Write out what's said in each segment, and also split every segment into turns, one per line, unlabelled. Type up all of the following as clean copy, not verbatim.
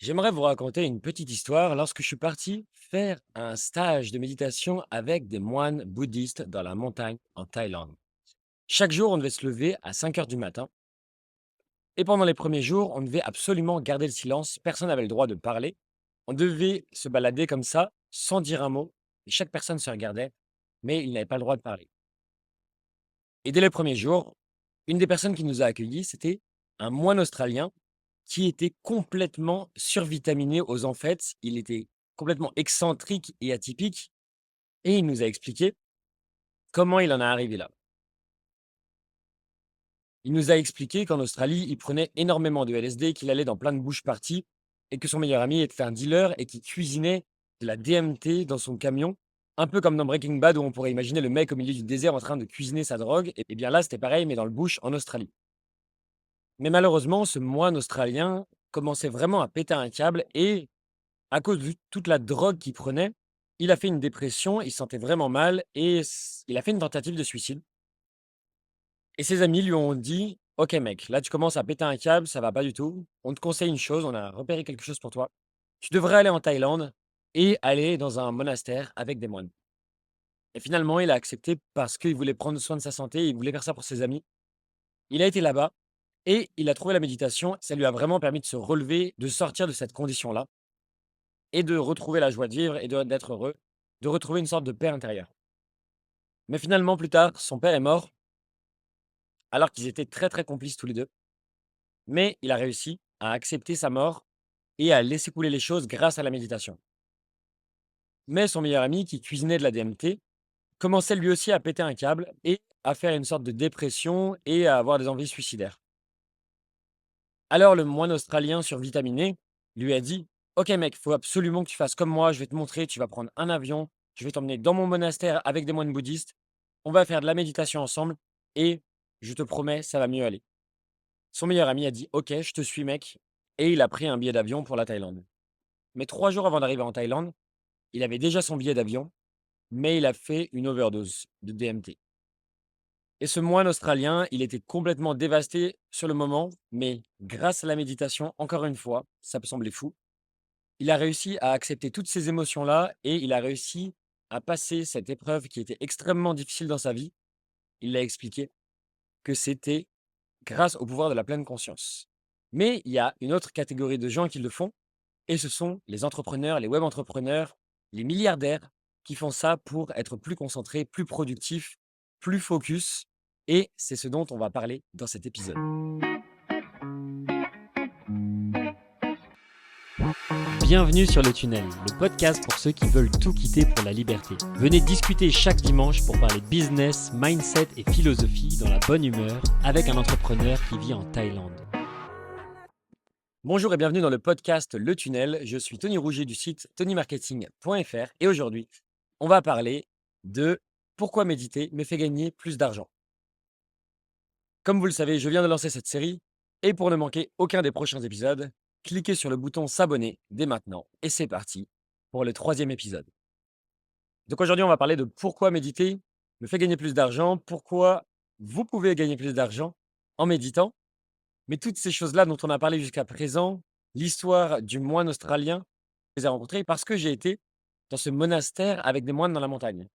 J'aimerais vous raconter une petite histoire lorsque je suis parti faire un stage de méditation avec des moines bouddhistes dans la montagne en Thaïlande. Chaque jour, on devait se lever à 5 heures du matin et pendant les premiers jours, on devait absolument garder le silence. Personne n'avait le droit de parler. On devait se balader comme ça, sans dire un mot. Et chaque personne se regardait, mais il n'avait pas le droit de parler. Et dès les premiers jours, une des personnes qui nous a accueillis, c'était un moine australien qui était complètement survitaminé aux amphetes. Il était complètement excentrique et atypique et il nous a expliqué comment il en est arrivé là. Il nous a expliqué qu'en Australie, il prenait énormément de LSD, qu'il allait dans plein de bush parties et que son meilleur ami était un dealer et qu'il cuisinait de la DMT dans son camion, un peu comme dans Breaking Bad où on pourrait imaginer le mec au milieu du désert en train de cuisiner sa drogue. Et bien là, c'était pareil, mais dans le bush en Australie. Mais malheureusement, ce moine australien commençait vraiment à péter un câble et à cause de toute la drogue qu'il prenait, il a fait une dépression, il se sentait vraiment mal et il a fait une tentative de suicide. Et ses amis lui ont dit: «OK mec, là tu commences à péter un câble, ça va pas du tout. On te conseille une chose, on a repéré quelque chose pour toi. Tu devrais aller en Thaïlande et aller dans un monastère avec des moines». Et finalement, il a accepté parce qu'il voulait prendre soin de sa santé, il voulait faire ça pour ses amis. Il a été là-bas et il a trouvé la méditation, ça lui a vraiment permis de se relever, de sortir de cette condition-là et de retrouver la joie de vivre et d'être heureux, de retrouver une sorte de paix intérieure. Mais finalement, plus tard, son père est mort, alors qu'ils étaient très, très complices tous les 2. Mais il a réussi à accepter sa mort et à laisser couler les choses grâce à la méditation. Mais son meilleur ami, qui cuisinait de la DMT, commençait lui aussi à péter un câble et à faire une sorte de dépression et à avoir des envies suicidaires. Alors le moine australien survitaminé lui a dit: «OK mec, faut absolument que tu fasses comme moi, je vais te montrer, tu vas prendre un avion, je vais t'emmener dans mon monastère avec des moines bouddhistes, on va faire de la méditation ensemble et je te promets, ça va mieux aller». Son meilleur ami a dit: «OK, je te suis mec» et il a pris un billet d'avion pour la Thaïlande. Mais 3 jours avant d'arriver en Thaïlande, il avait déjà son billet d'avion, mais il a fait une overdose de DMT. Et ce moine australien, il était complètement dévasté sur le moment, mais grâce à la méditation, encore une fois, ça peut sembler fou, il a réussi à accepter toutes ces émotions-là et il a réussi à passer cette épreuve qui était extrêmement difficile dans sa vie. Il l'a expliqué que c'était grâce au pouvoir de la pleine conscience. Mais il y a une autre catégorie de gens qui le font et ce sont les entrepreneurs, les web entrepreneurs, les milliardaires qui font ça pour être plus concentrés, plus productifs, plus focus et c'est ce dont on va parler dans cet épisode. Bienvenue sur Le Tunnel, le podcast pour ceux qui veulent tout quitter pour la liberté. Venez discuter chaque dimanche pour parler business, mindset et philosophie dans la bonne humeur avec un entrepreneur qui vit en Thaïlande. Bonjour et bienvenue dans le podcast Le Tunnel. Je suis Tony Rouget du site tonymarketing.fr et aujourd'hui, on va parler de pourquoi méditer me fait gagner plus d'argent. Comme vous le savez, je viens de lancer cette série et pour ne manquer aucun des prochains épisodes, cliquez sur le bouton s'abonner dès maintenant et c'est parti pour le troisième épisode. Donc aujourd'hui, on va parler de pourquoi méditer me fait gagner plus d'argent, pourquoi vous pouvez gagner plus d'argent en méditant, mais toutes ces choses-là dont on a parlé jusqu'à présent, l'histoire du moine australien, je les ai rencontrés parce que j'ai été dans ce monastère avec des moines dans la montagne.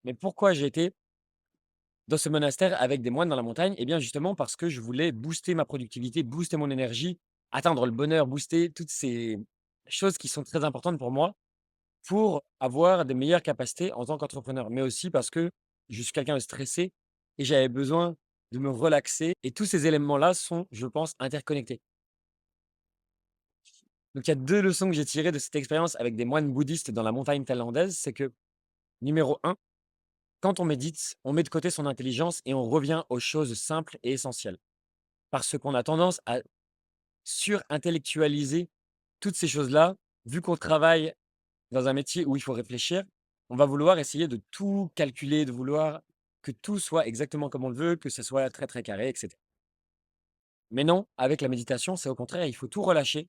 Mais pourquoi j'ai été dans ce monastère avec des moines dans la montagne? Eh bien, justement parce que je voulais booster ma productivité, booster mon énergie, atteindre le bonheur, booster toutes ces choses qui sont très importantes pour moi, pour avoir des meilleures capacités en tant qu'entrepreneur. Mais aussi parce que je suis quelqu'un de stressé et j'avais besoin de me relaxer et tous ces éléments-là sont, je pense, interconnectés. Donc il y a 2 leçons que j'ai tirées de cette expérience avec des moines bouddhistes dans la montagne thaïlandaise, c'est que numéro un, quand on médite, on met de côté son intelligence et on revient aux choses simples et essentielles. Parce qu'on a tendance à surintellectualiser toutes ces choses-là, vu qu'on travaille dans un métier où il faut réfléchir, on va vouloir essayer de tout calculer, de vouloir que tout soit exactement comme on le veut, que ce soit très, très carré et cetera. Mais non, avec la méditation, c'est au contraire, il faut tout relâcher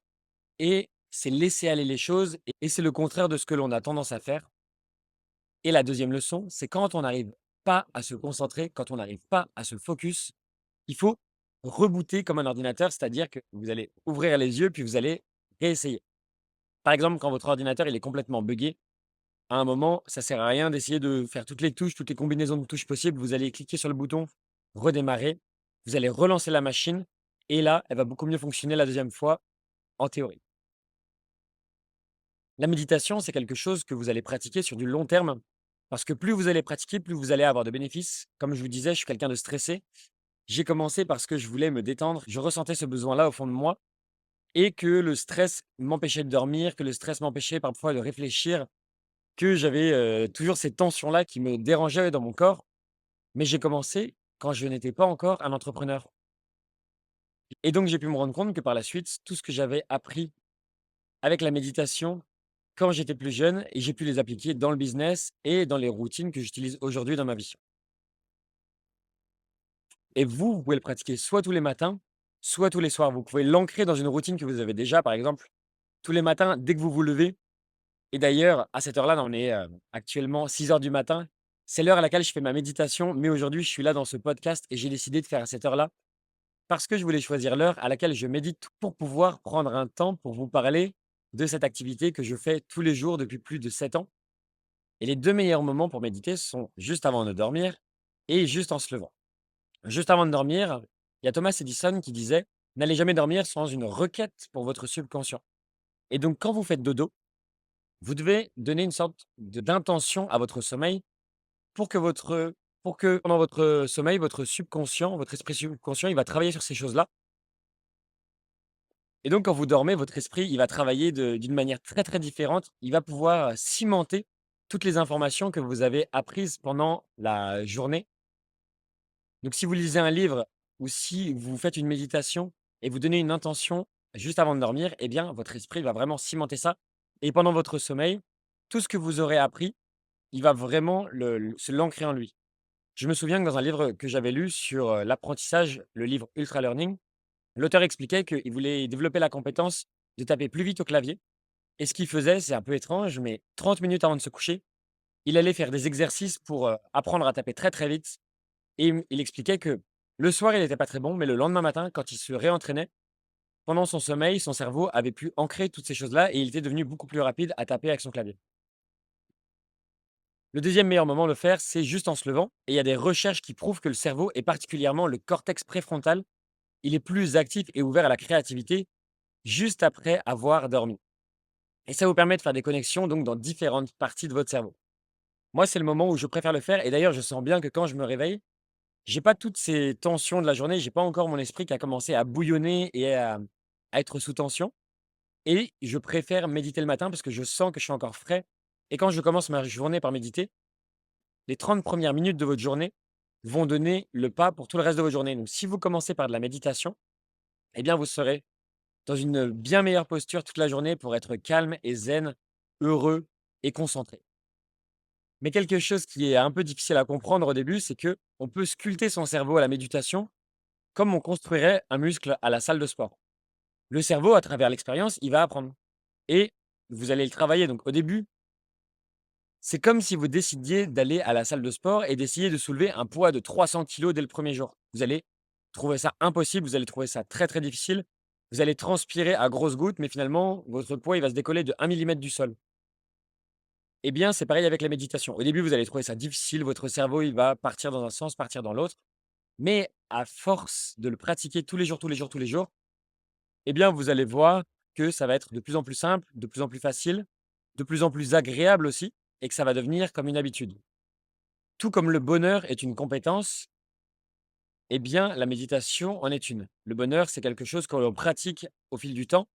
et c'est laisser aller les choses et c'est le contraire de ce que l'on a tendance à faire. Et la deuxième leçon, c'est quand on n'arrive pas à se concentrer, quand on n'arrive pas à se focus, il faut rebooter comme un ordinateur, c'est-à-dire que vous allez ouvrir les yeux, puis vous allez réessayer. Par exemple, quand votre ordinateur il est complètement buggé, à un moment, ça sert à rien d'essayer de faire toutes les touches, toutes les combinaisons de touches possibles. Vous allez cliquer sur le bouton «Redémarrer», vous allez relancer la machine et là, elle va beaucoup mieux fonctionner la deuxième fois, en théorie. La méditation, c'est quelque chose que vous allez pratiquer sur du long terme parce que plus vous allez pratiquer, plus vous allez avoir de bénéfices. Comme je vous disais, je suis quelqu'un de stressé. J'ai commencé parce que je voulais me détendre. Je ressentais ce besoin-là au fond de moi et que le stress m'empêchait de dormir, que le stress m'empêchait parfois de réfléchir, que j'avais, toujours ces tensions-là qui me dérangeaient dans mon corps. Mais j'ai commencé quand je n'étais pas encore un entrepreneur et donc j'ai pu me rendre compte que par la suite, tout ce que j'avais appris avec la méditation quand j'étais plus jeune et j'ai pu les appliquer dans le business et dans les routines que j'utilise aujourd'hui dans ma vie. Et vous, vous pouvez le pratiquer soit tous les matins, soit tous les soirs. Vous pouvez l'ancrer dans une routine que vous avez déjà, par exemple, tous les matins dès que vous vous levez. Et d'ailleurs, à cette heure-là, on est, actuellement 6 heures du matin. C'est l'heure à laquelle je fais ma méditation, mais aujourd'hui, je suis là dans ce podcast et j'ai décidé de faire à cette heure-là parce que je voulais choisir l'heure à laquelle je médite pour pouvoir prendre un temps pour vous parler de cette activité que je fais tous les jours depuis plus de 7 ans. Et les 2 meilleurs moments pour méditer sont juste avant de dormir et juste en se levant. Juste avant de dormir, il y a Thomas Edison qui disait: «N'allez jamais dormir sans une requête pour votre subconscient» et donc quand vous faites dodo, vous devez donner une sorte d'intention à votre sommeil pour que pendant votre sommeil, votre subconscient, votre esprit subconscient, il va travailler sur ces choses-là et donc quand vous dormez, votre esprit, il va travailler d'une manière très, très différente. Il va pouvoir cimenter toutes les informations que vous avez apprises pendant la journée. Donc si vous lisez un livre ou si vous faites une méditation et vous donnez une intention juste avant de dormir, eh bien, votre esprit va vraiment cimenter ça et pendant votre sommeil, tout ce que vous aurez appris, il va vraiment l'ancrer en lui. Je me souviens que dans un livre que j'avais lu sur, l'apprentissage, le livre Ultra Learning, l'auteur expliquait qu'il voulait développer la compétence de taper plus vite au clavier et ce qu'il faisait, c'est un peu étrange, mais 30 minutes avant de se coucher, il allait faire des exercices pour, apprendre à taper très, très vite et il expliquait que le soir, il n'était pas très bon, mais le lendemain matin, quand il se réentraînait, pendant son sommeil, son cerveau avait pu ancrer toutes ces choses-là et il était devenu beaucoup plus rapide à taper avec son clavier. Le deuxième meilleur moment de le faire, c'est juste en se levant et il y a des recherches qui prouvent que le cerveau et particulièrement le cortex préfrontal, il est plus actif et ouvert à la créativité juste après avoir dormi et ça vous permet de faire des connexions donc dans différentes parties de votre cerveau. Moi, c'est le moment où je préfère le faire et d'ailleurs, je sens bien que quand je me réveille, j'ai pas toutes ces tensions de la journée, j'ai pas encore mon esprit qui a commencé à bouillonner et à être sous tension et je préfère méditer le matin parce que je sens que je suis encore frais et quand je commence ma journée par méditer, les 30 premières minutes de votre journée vont donner le pas pour tout le reste de votre journée. Donc si vous commencez par de la méditation, eh bien, vous serez dans une bien meilleure posture toute la journée pour être calme et zen, heureux et concentré. Mais quelque chose qui est un peu difficile à comprendre au début, c'est que on peut sculpter son cerveau à la méditation comme on construirait un muscle à la salle de sport. Le cerveau, à travers l'expérience, il va apprendre et vous allez le travailler. Donc au début, c'est comme si vous décidiez d'aller à la salle de sport et d'essayer de soulever un poids de 300 kilos dès le premier jour. Vous allez trouver ça impossible, vous allez trouver ça très, très difficile. Vous allez transpirer à grosses gouttes, mais finalement, votre poids, il va se décoller de 1 millimètre du sol. Eh bien, c'est pareil avec la méditation. Au début, vous allez trouver ça difficile, votre cerveau, il va partir dans un sens, partir dans l'autre. Mais à force de le pratiquer tous les jours, tous les jours, tous les jours, eh bien, vous allez voir que ça va être de plus en plus simple, de plus en plus facile, de plus en plus agréable aussi et que ça va devenir comme une habitude. Tout comme le bonheur est une compétence, eh bien, la méditation en est une. Le bonheur, c'est quelque chose que l'on pratique au fil du temps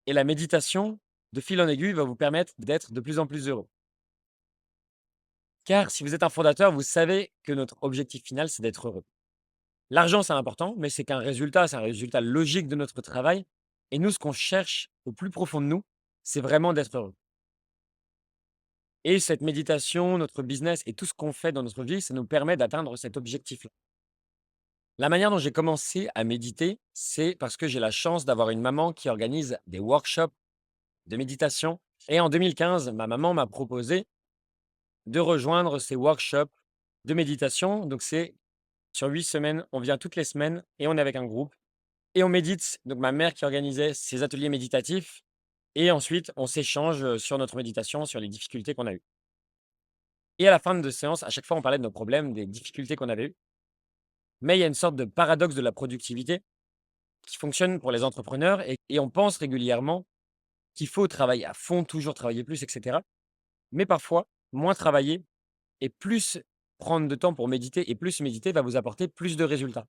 et la méditation, de fil en aiguille, va vous permettre d'être de plus en plus heureux. Car si vous êtes un fondateur, vous savez que notre objectif final, c'est d'être heureux. L'argent, c'est important, mais c'est un résultat logique de notre travail. Et nous, ce qu'on cherche au plus profond de nous, c'est vraiment d'être heureux. Et cette méditation, notre business et tout ce qu'on fait dans notre vie, ça nous permet d'atteindre cet objectif-là. La manière dont j'ai commencé à méditer, c'est parce que j'ai la chance d'avoir une maman qui organise des workshops de méditation. Et en 2015, ma maman m'a proposé de rejoindre ces workshops de méditation. Donc, c'est sur 8 semaines, on vient toutes les semaines et on est avec un groupe et on médite. Donc, ma mère qui organisait ces ateliers méditatifs, et ensuite on s'échange, sur notre méditation, sur les difficultés qu'on a eues. Et à la fin de séance, à chaque fois, on parlait de nos problèmes, des difficultés qu'on avait eues. Mais il y a une sorte de paradoxe de la productivité qui fonctionne pour les entrepreneurs et on pense régulièrement qu'il faut travailler à fond, toujours travailler plus et cetera. Mais parfois, moins travailler et plus prendre de temps pour méditer et plus méditer va vous apporter plus de résultats.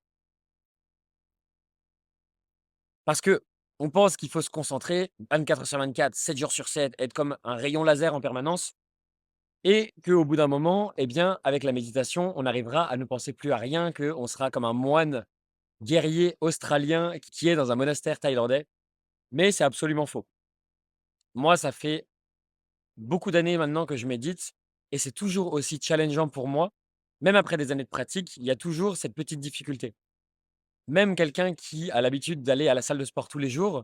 Parce que on pense qu'il faut se concentrer 24 heures sur 24, 7 jours sur 7, être comme un rayon laser en permanence et qu'au bout d'un moment, eh bien, avec la méditation, on arrivera à ne penser plus à rien, qu'on sera comme un moine guerrier australien qui est dans un monastère thaïlandais. Mais c'est absolument faux. Moi, ça fait beaucoup d'années maintenant que je médite et c'est toujours aussi challengeant pour moi. Même après des années de pratique, il y a toujours cette petite difficulté. Même quelqu'un qui a l'habitude d'aller à la salle de sport tous les jours,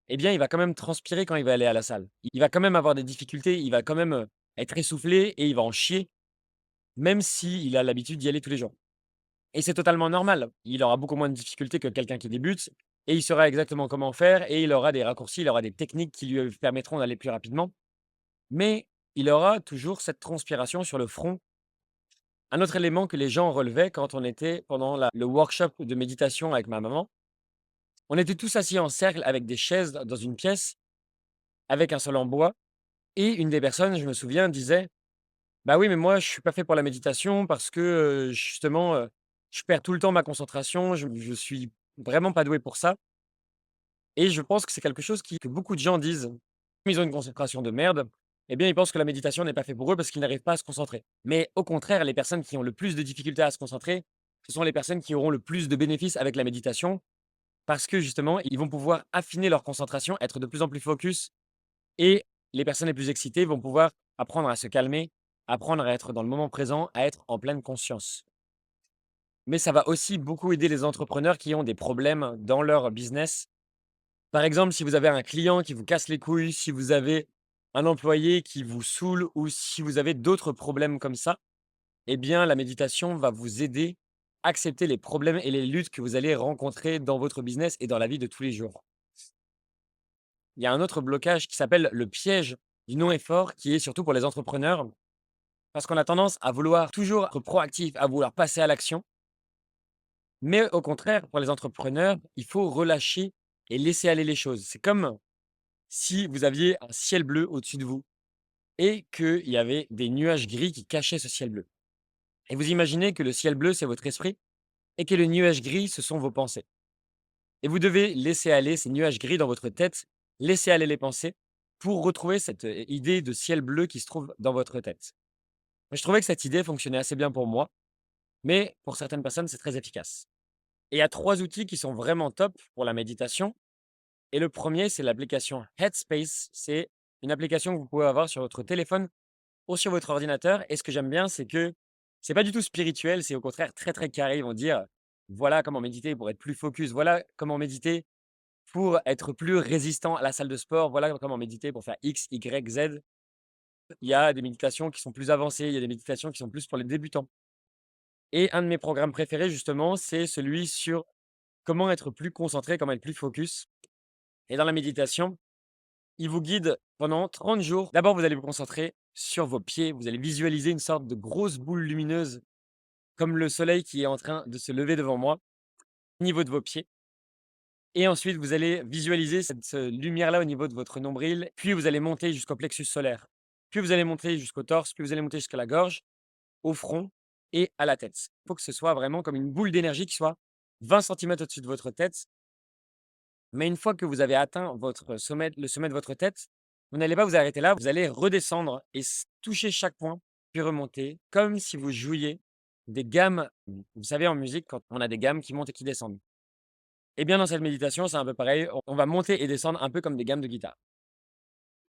eh bien, il va quand même transpirer quand il va aller à la salle. Il va quand même avoir des difficultés, il va quand même, être essoufflé et il va en chier, même s'il a l'habitude d'y aller tous les jours. Et c'est totalement normal. Il aura beaucoup moins de difficultés que quelqu'un qui débute et il saura exactement comment faire et il aura des raccourcis, il aura des techniques qui lui permettront d'aller plus rapidement. Mais il aura toujours cette transpiration sur le front. Un autre élément que les gens relevaient quand on était pendant le workshop de méditation avec ma maman, on était tous assis en cercle avec des chaises dans une pièce, avec un sol en bois. Et une des personnes, je me souviens, disait: «Bah oui, mais moi, je suis pas fait pour la méditation parce que, justement, je perds tout le temps ma concentration, je suis vraiment pas doué pour ça». Et je pense que c'est quelque chose que beaucoup de gens disent. Ils ont une concentration de merde, eh bien, ils pensent que la méditation n'est pas fait pour eux parce qu'ils n'arrivent pas à se concentrer. Mais au contraire, les personnes qui ont le plus de difficultés à se concentrer, ce sont les personnes qui auront le plus de bénéfices avec la méditation parce que justement, ils vont pouvoir affiner leur concentration, être de plus en plus focus et les personnes les plus excitées vont pouvoir apprendre à se calmer, apprendre à être dans le moment présent, à être en pleine conscience. Mais ça va aussi beaucoup aider les entrepreneurs qui ont des problèmes dans leur business. Par exemple, si vous avez un client qui vous casse les couilles, si vous avez un employé qui vous saoule ou si vous avez d'autres problèmes comme ça, eh bien, la méditation va vous aider à accepter les problèmes et les luttes que vous allez rencontrer dans votre business et dans la vie de tous les jours. Il y a un autre blocage qui s'appelle le piège du non-effort, qui est surtout pour les entrepreneurs, parce qu'on a tendance à vouloir toujours être proactif, à vouloir passer à l'action. Mais au contraire, pour les entrepreneurs, il faut relâcher et laisser aller les choses. C'est comme si vous aviez un ciel bleu au-dessus de vous et qu'il y avait des nuages gris qui cachaient ce ciel bleu. Et vous imaginez que le ciel bleu, c'est votre esprit et que les nuages gris, ce sont vos pensées. Et vous devez laisser aller ces nuages gris dans votre tête, laisser aller les pensées pour retrouver cette idée de ciel bleu qui se trouve dans votre tête. Je trouvais que cette idée fonctionnait assez bien pour moi, mais pour certaines personnes, c'est très efficace. Et il y a trois outils qui sont vraiment top pour la méditation. Et le premier, c'est l'application Headspace. C'est une application que vous pouvez avoir sur votre téléphone ou sur votre ordinateur. Et ce que j'aime bien, c'est que c'est pas du tout spirituel, c'est au contraire très très carré. Ils vont dire voilà comment méditer pour être plus focus, voilà comment méditer pour être plus résistant à la salle de sport, voilà comment méditer pour faire X, Y, Z. Il y a des méditations qui sont plus avancées, il y a des méditations qui sont plus pour les débutants. Et un de mes programmes préférés, justement, c'est celui sur comment être plus concentré, comment être plus focus. Et dans la méditation, il vous guide pendant 30 jours. D'abord, vous allez vous concentrer sur vos pieds. Vous allez visualiser une sorte de grosse boule lumineuse, comme le soleil qui est en train de se lever devant moi, au niveau de vos pieds. Et ensuite, vous allez visualiser cette lumière-là au niveau de votre nombril. Puis, vous allez monter jusqu'au plexus solaire. Puis, vous allez monter jusqu'au torse. Puis, vous allez monter jusqu'à la gorge, au front et à la tête. Il faut que ce soit vraiment comme une boule d'énergie qui soit 20 centimètres au-dessus de votre tête. Mais une fois que vous avez atteint votre sommet, le sommet de votre tête, vous n'allez pas vous arrêter là, vous allez redescendre et toucher chaque point, puis remonter, comme si vous jouiez des gammes. Vous savez, en musique, quand on a des gammes qui montent et qui descendent. Et bien, dans cette méditation, c'est un peu pareil. On va monter et descendre un peu comme des gammes de guitare.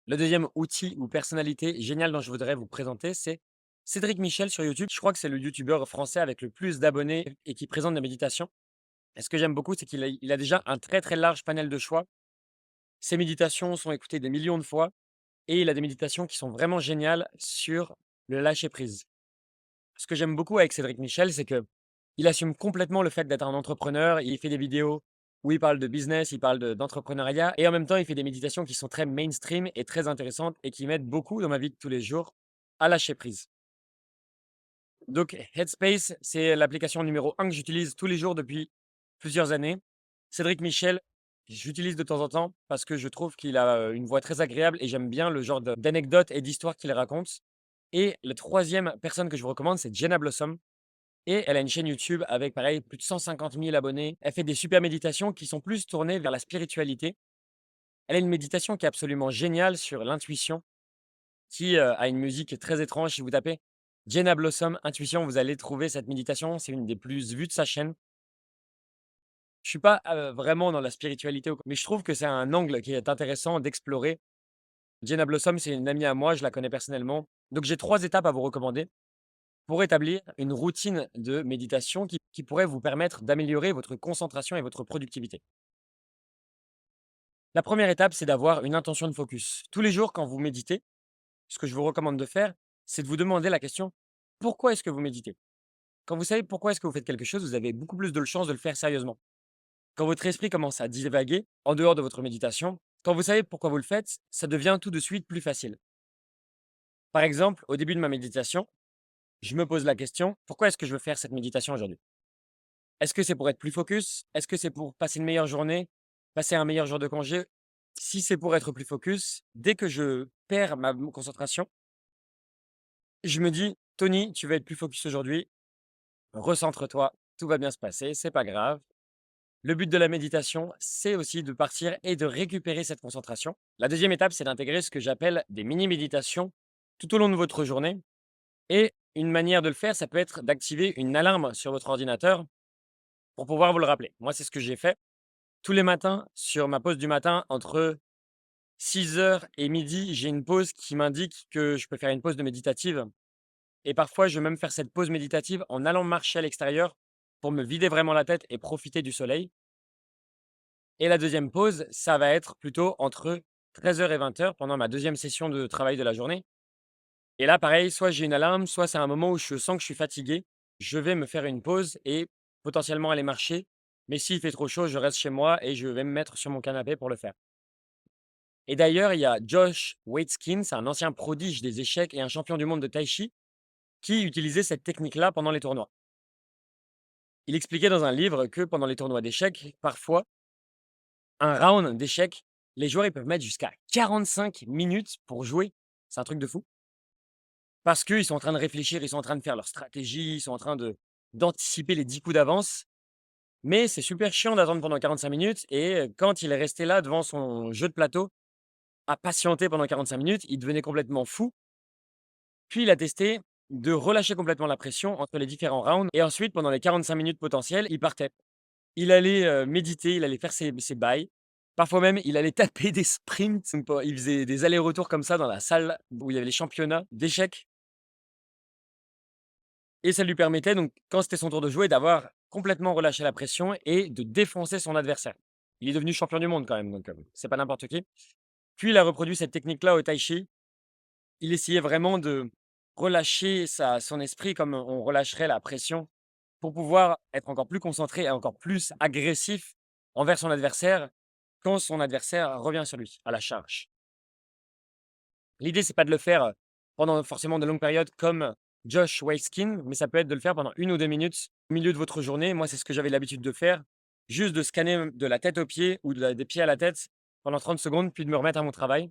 Le deuxième outil ou personnalité géniale dont je voudrais vous présenter, c'est Cédric Michel sur YouTube. Je crois que c'est le youtubeur français avec le plus d'abonnés et qui présente des méditations. Et ce que j'aime beaucoup, c'est qu'il a déjà un très très large panel de choix. Ses méditations sont écoutées des millions de fois et il a des méditations qui sont vraiment géniales sur le lâcher prise. Ce que j'aime beaucoup avec Cédric Michel, c'est que il assume complètement le fait d'être un entrepreneur. Il fait des vidéos où il parle de business, il parle d'entrepreneuriat et en même temps, il fait des méditations qui sont très mainstream et très intéressantes et qui m'aident beaucoup dans ma vie de tous les jours à lâcher prise. Donc Headspace, c'est l'application numéro un que j'utilise tous les jours depuis plusieurs années. Cédric Michel, j'utilise de temps en temps parce que je trouve qu'il a, une voix très agréable et j'aime bien le genre d'anecdotes et d'histoires qu'il raconte. Et la troisième personne que je vous recommande, c'est Jenna Blossom et elle a une chaîne YouTube avec pareil plus de 150 000 abonnés. Elle fait des super méditations qui sont plus tournées vers la spiritualité. Elle a une méditation qui est absolument géniale sur l'intuition qui, a une musique très étrange. Si vous tapez Jenna Blossom intuition, vous allez trouver cette méditation. C'est une des plus vues de sa chaîne. Je suis pas, vraiment dans la spiritualité ou quoi, mais je trouve que c'est un angle qui est intéressant d'explorer. Jenna Blossom, c'est une amie à moi, je la connais personnellement. Donc j'ai 3 étapes à vous recommander pour établir une routine de méditation qui pourrait vous permettre d'améliorer votre concentration et votre productivité. La première étape, c'est d'avoir une intention de focus. Tous les jours quand vous méditez, ce que je vous recommande de faire, c'est de vous demander la question: «Pourquoi est-ce que vous méditez?» Quand vous savez pourquoi est-ce que vous faites quelque chose, vous avez beaucoup plus de chances de le faire sérieusement. Quand votre esprit commence à divaguer en dehors de votre méditation, quand vous savez pourquoi vous le faites, ça devient tout de suite plus facile. Par exemple, au début de ma méditation, je me pose la question: «Pourquoi est-ce que je veux faire cette méditation aujourd'hui?» Est-ce que c'est pour être plus focus? Est-ce que c'est pour passer une meilleure journée? Passer un meilleur jour de congé? Si c'est pour être plus focus, dès que je perds ma concentration, je me dis: «Tony, tu vas être plus focus aujourd'hui, recentre-toi, tout va bien se passer, c'est pas grave». Le but de la méditation, c'est aussi de partir et de récupérer cette concentration. La deuxième étape, c'est d'intégrer ce que j'appelle des mini-méditations tout au long de votre journée. Et une manière de le faire, ça peut être d'activer une alarme sur votre ordinateur pour pouvoir vous le rappeler. Moi, c'est ce que j'ai fait. Tous les matins, sur ma pause du matin, entre 6 heures et midi, j'ai une pause qui m'indique que je peux faire une pause de méditative. Et parfois, je vais même faire cette pause méditative en allant marcher à l'extérieur pour me vider vraiment la tête et profiter du soleil. Et la deuxième pause, ça va être plutôt entre 13 heures et 20 heures pendant ma deuxième session de travail de la journée. Et là, pareil, soit j'ai une alarme, soit c'est un moment où je sens que je suis fatigué. Je vais me faire une pause et potentiellement aller marcher. Mais s'il fait trop chaud, je reste chez moi et je vais me mettre sur mon canapé pour le faire. Et d'ailleurs, il y a Josh Waitzkin, c'est un ancien prodige des échecs et un champion du monde de Tai Chi, qui utilisait cette technique-là pendant les tournois. Il expliquait dans un livre que pendant les tournois d'échecs, parfois, un round d'échecs, les joueurs ils peuvent mettre jusqu'à 45 minutes pour jouer. C'est un truc de fou. Parce qu'ils sont en train de réfléchir, ils sont en train de faire leur stratégie, ils sont en train d'anticiper les 10 coups d'avance. Mais c'est super chiant d'attendre pendant 45 minutes et quand il est resté là devant son jeu de plateau, à patienter pendant 45 minutes, il devenait complètement fou. Puis il a testé de relâcher complètement la pression entre les différents rounds et ensuite pendant les 45 minutes potentielles, il partait. Il allait, méditer, il allait faire ses bails. Parfois même, il allait taper des sprints, donc il faisait des allers-retours comme ça dans la salle où il y avait les championnats d'échecs et ça lui permettait donc, quand c'était son tour de jouer, d'avoir complètement relâché la pression et de défoncer son adversaire. Il est devenu champion du monde quand même, donc c'est pas n'importe qui. Puis il a reproduit cette technique-là au tai chi. Il essayait vraiment de relâcher son esprit comme on relâcherait la pression pour pouvoir être encore plus concentré et encore plus agressif envers son adversaire quand son adversaire revient sur lui, à la charge. L'idée, c'est pas de le faire, pendant forcément de longues périodes comme Josh Waitzkin, mais ça peut être de le faire pendant 1 ou 2 minutes au milieu de votre journée. Moi, c'est ce que j'avais l'habitude de faire, juste de scanner de la tête aux pieds ou des pieds à la tête pendant 30 secondes, puis de me remettre à mon travail.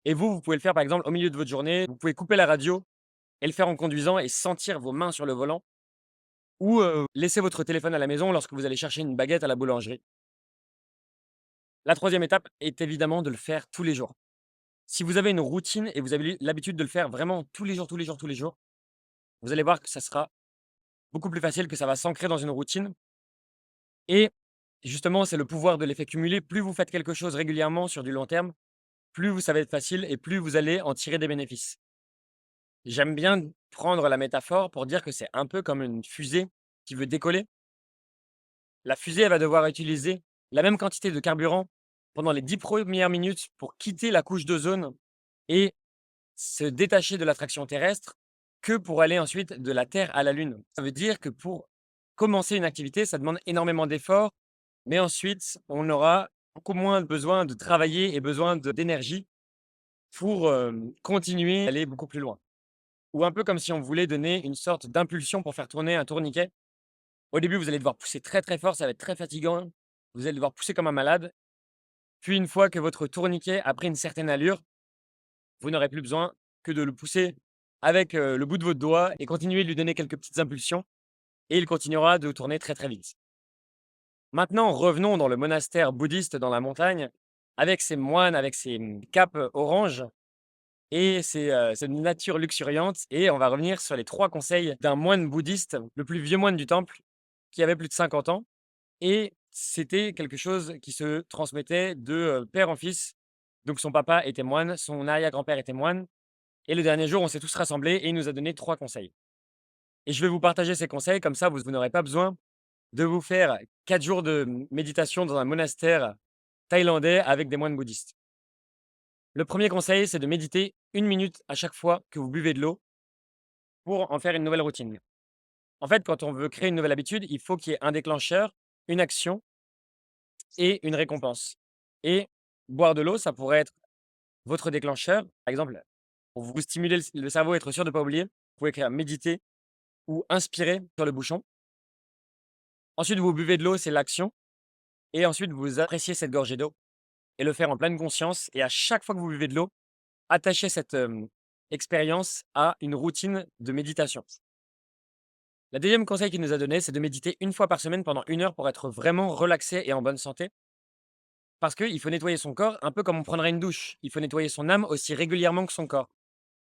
Et vous pouvez le faire, par exemple, au milieu de votre journée. Vous pouvez couper la radio et le faire en conduisant et sentir vos mains sur le volant ou laisser votre téléphone à la maison lorsque vous allez chercher une baguette à la boulangerie. La troisième étape est évidemment de le faire tous les jours. Si vous avez une routine et vous avez l'habitude de le faire vraiment tous les jours, tous les jours, tous les jours, vous allez voir que ça sera beaucoup plus facile, que ça va s'ancrer dans une routine et justement, c'est le pouvoir de l'effet cumulé. Plus vous faites quelque chose régulièrement sur du long terme, plus ça va être facile et plus vous allez en tirer des bénéfices. J'aime bien prendre la métaphore pour dire que c'est un peu comme une fusée qui veut décoller. La fusée, elle va devoir utiliser la même quantité de carburant pendant les 10 premières minutes pour quitter la couche d'ozone et se détacher de l'attraction terrestre que pour aller ensuite de la Terre à la Lune. Ça veut dire que pour commencer une activité, ça demande énormément d'efforts Mais ensuite, on aura beaucoup moins besoin de travailler et besoin d'énergie pour continuer à aller beaucoup plus loin. Ou un peu comme si on voulait donner une sorte d'impulsion pour faire tourner un tourniquet. Au début, vous allez devoir pousser très très fort, ça va être très fatigant. Vous allez devoir pousser comme un malade. Puis une fois que votre tourniquet a pris une certaine allure, vous n'aurez plus besoin que de le pousser avec le bout de votre doigt et continuer de lui donner quelques petites impulsions et il continuera de tourner très très vite. Maintenant, revenons dans le monastère bouddhiste dans la montagne avec ses moines, avec ses capes oranges et cette nature luxuriante. Et on va revenir sur les 3 conseils d'un moine bouddhiste, le plus vieux moine du temple, qui avait plus de 50 ans. Et c'était quelque chose qui se transmettait de père en fils. Donc son papa était moine, son arrière-grand-père était moine. Et le dernier jour, on s'est tous rassemblés et il nous a donné 3 conseils. Et je vais vous partager ces conseils, comme ça vous n'aurez pas besoin de vous faire 4 jours de méditation dans un monastère thaïlandais avec des moines bouddhistes. Le premier conseil, c'est de méditer 1 minute à chaque fois que vous buvez de l'eau pour en faire une nouvelle routine. En fait, quand on veut créer une nouvelle habitude, il faut qu'il y ait un déclencheur, une action et une récompense. Et boire de l'eau, ça pourrait être votre déclencheur. Par exemple, pour vous stimuler le cerveau et être sûr de ne pas oublier, vous pouvez écrire méditer ou inspirer sur le bouchon. Ensuite, vous buvez de l'eau, c'est l'action. Et ensuite, vous appréciez cette gorgée d'eau et le faire en pleine conscience. Et à chaque fois que vous buvez de l'eau, attachez cette expérience à une routine de méditation. La deuxième conseil qu'il nous a donné, c'est de méditer 1 fois par semaine pendant 1 heure pour être vraiment relaxé et en bonne santé. Parce qu'il faut nettoyer son corps un peu comme on prendrait une douche. Il faut nettoyer son âme aussi régulièrement que son corps.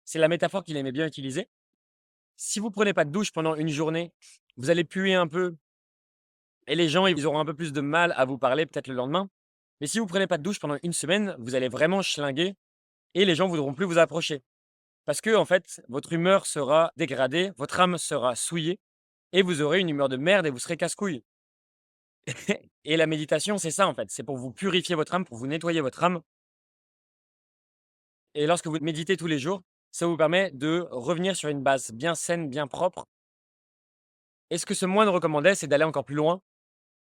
C'est la métaphore qu'il aimait bien utiliser. Si vous prenez pas de douche pendant une journée, vous allez puer un peu et les gens ils auront un peu plus de mal à vous parler peut-être le lendemain. Mais si vous prenez pas de douche pendant une semaine, vous allez vraiment schlinguer et les gens voudront plus vous approcher. Parce que en fait, votre humeur sera dégradée, votre âme sera souillée et vous aurez une humeur de merde et vous serez casse-couille. Et la méditation, c'est ça en fait, c'est pour vous purifier votre âme, pour vous nettoyer votre âme. Et lorsque vous méditez tous les jours, ça vous permet de revenir sur une base bien saine, bien propre. Et ce que ce moine recommandait, c'est d'aller encore plus loin.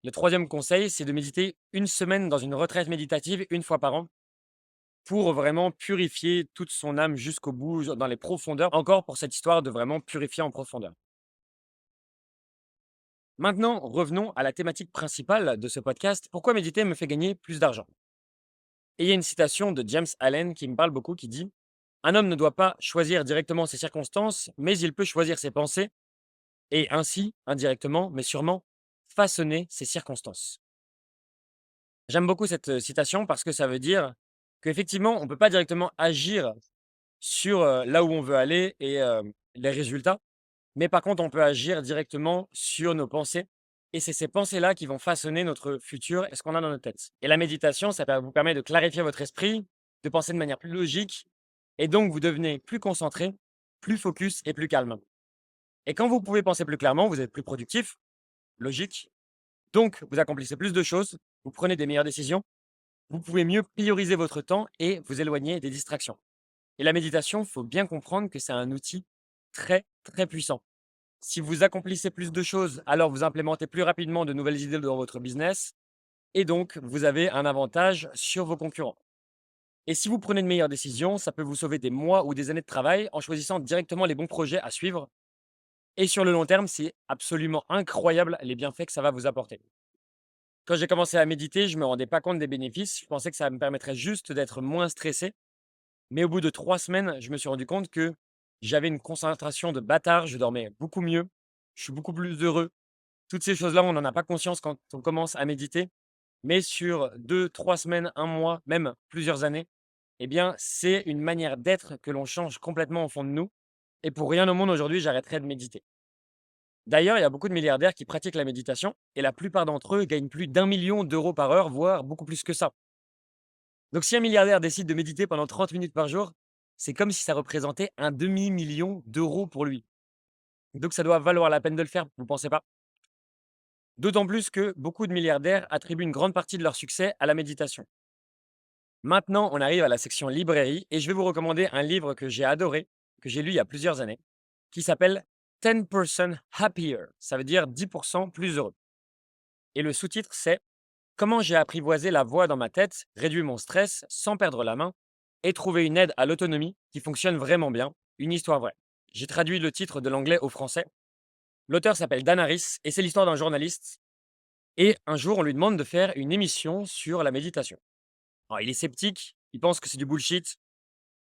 Le troisième conseil, c'est de méditer 1 semaine dans une retraite méditative 1 fois par an pour vraiment purifier toute son âme jusqu'au bout, dans les profondeurs, encore pour cette histoire de vraiment purifier en profondeur. Maintenant, revenons à la thématique principale de ce podcast. Pourquoi méditer me fait gagner plus d'argent? Et il y a une citation de James Allen qui me parle beaucoup qui dit: un homme ne doit pas choisir directement ses circonstances, mais il peut choisir ses pensées et ainsi, indirectement, mais sûrement, façonner ses circonstances. J'aime beaucoup cette citation parce que ça veut dire qu'effectivement, on ne peut pas directement agir sur là où on veut aller et les résultats. Mais par contre, on peut agir directement sur nos pensées et c'est ces pensées-là qui vont façonner notre futur et ce qu'on a dans notre tête. Et la méditation, vous permet de clarifier votre esprit, de penser de manière plus logique et donc vous devenez plus concentré, plus focus et plus calme. Et quand vous pouvez penser plus clairement, vous êtes plus productif, logique, donc vous accomplissez plus de choses, vous prenez des meilleures décisions, vous pouvez mieux prioriser votre temps et vous éloigner des distractions. Et la méditation, il faut bien comprendre que c'est un outil très, très puissant. Si vous accomplissez plus de choses, alors vous implémentez plus rapidement de nouvelles idées dans votre business et donc vous avez un avantage sur vos concurrents. Et si vous prenez de meilleures décisions, ça peut vous sauver des mois ou des années de travail en choisissant directement les bons projets à suivre. Et sur le long terme, c'est absolument incroyable les bienfaits que ça va vous apporter. Quand j'ai commencé à méditer, je ne me rendais pas compte des bénéfices. Je pensais que ça me permettrait juste d'être moins stressé. Mais au bout de 3 semaines, je me suis rendu compte que j'avais une concentration de bâtard, je dormais beaucoup mieux, je suis beaucoup plus heureux. Toutes ces choses-là, on n'en a pas conscience quand on commence à méditer, mais sur 2, 3 semaines, un mois, même plusieurs années, eh bien, c'est une manière d'être que l'on change complètement au fond de nous. Et pour rien au monde aujourd'hui, j'arrêterai de méditer. D'ailleurs, il y a beaucoup de milliardaires qui pratiquent la méditation et la plupart d'entre eux gagnent plus d'1 million d'euros par heure, voire beaucoup plus que ça. Donc si un milliardaire décide de méditer pendant 30 minutes par jour, c'est comme si ça représentait un demi-million d'euros pour lui. Donc ça doit valoir la peine de le faire, vous pensez pas? D'autant plus que beaucoup de milliardaires attribuent une grande partie de leur succès à la méditation. Maintenant, on arrive à la section librairie et je vais vous recommander un livre que j'ai adoré, que j'ai lu il y a plusieurs années, qui s'appelle 10% Happier. Ça veut dire 10% plus heureux. Et le sous-titre, c'est Comment j'ai apprivoisé la voix dans ma tête, réduit mon stress sans perdre la main et trouvé une aide à l'autonomie qui fonctionne vraiment bien. Une histoire vraie. J'ai traduit le titre de l'anglais au français. L'auteur s'appelle Dan Harris et c'est l'histoire d'un journaliste. Et un jour, on lui demande de faire une émission sur la méditation. Alors, il est sceptique, il pense que c'est du bullshit,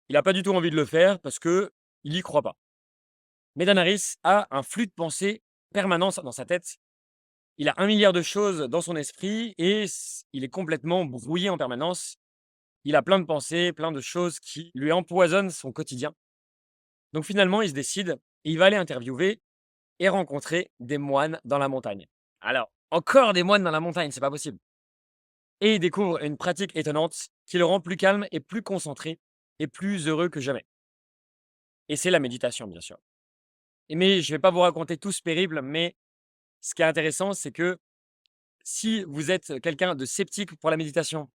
il n'a pas du tout envie de le faire parce que il y croit pas. Mais Dan Harris a un flux de pensées permanent dans sa tête. Il a 1 milliard de choses dans son esprit et il est complètement brouillé en permanence. Il a plein de pensées, plein de choses qui lui empoisonnent son quotidien. Donc finalement, il se décide et il va aller interviewer et rencontrer des moines dans la montagne. Alors, encore des moines dans la montagne, c'est pas possible. Et il découvre une pratique étonnante qui le rend plus calme et plus concentré et plus heureux que jamais. Et c'est la méditation, bien sûr. Mais je vais pas vous raconter tout ce périple, mais ce qui est intéressant, c'est que si vous êtes quelqu'un de sceptique pour la méditation,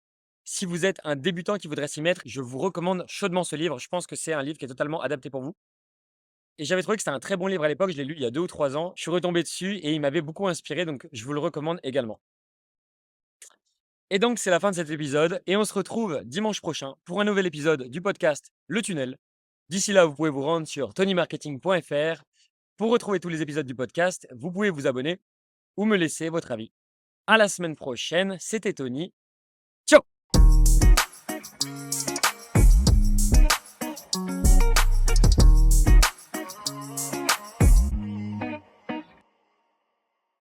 si vous êtes un débutant qui voudrait s'y mettre, je vous recommande chaudement ce livre. Je pense que c'est un livre qui est totalement adapté pour vous. Et j'avais trouvé que c'était un très bon livre à l'époque. Je l'ai lu il y a 2 ou 3 ans. Je suis retombé dessus et il m'avait beaucoup inspiré, donc je vous le recommande également. Et donc, c'est la fin de cet épisode et on se retrouve dimanche prochain pour un nouvel épisode du podcast Le Tunnel. D'ici là, vous pouvez vous rendre sur tonymarketing.fr. Pour retrouver tous les épisodes du podcast, vous pouvez vous abonner ou me laisser votre avis. À la semaine prochaine, c'était Tony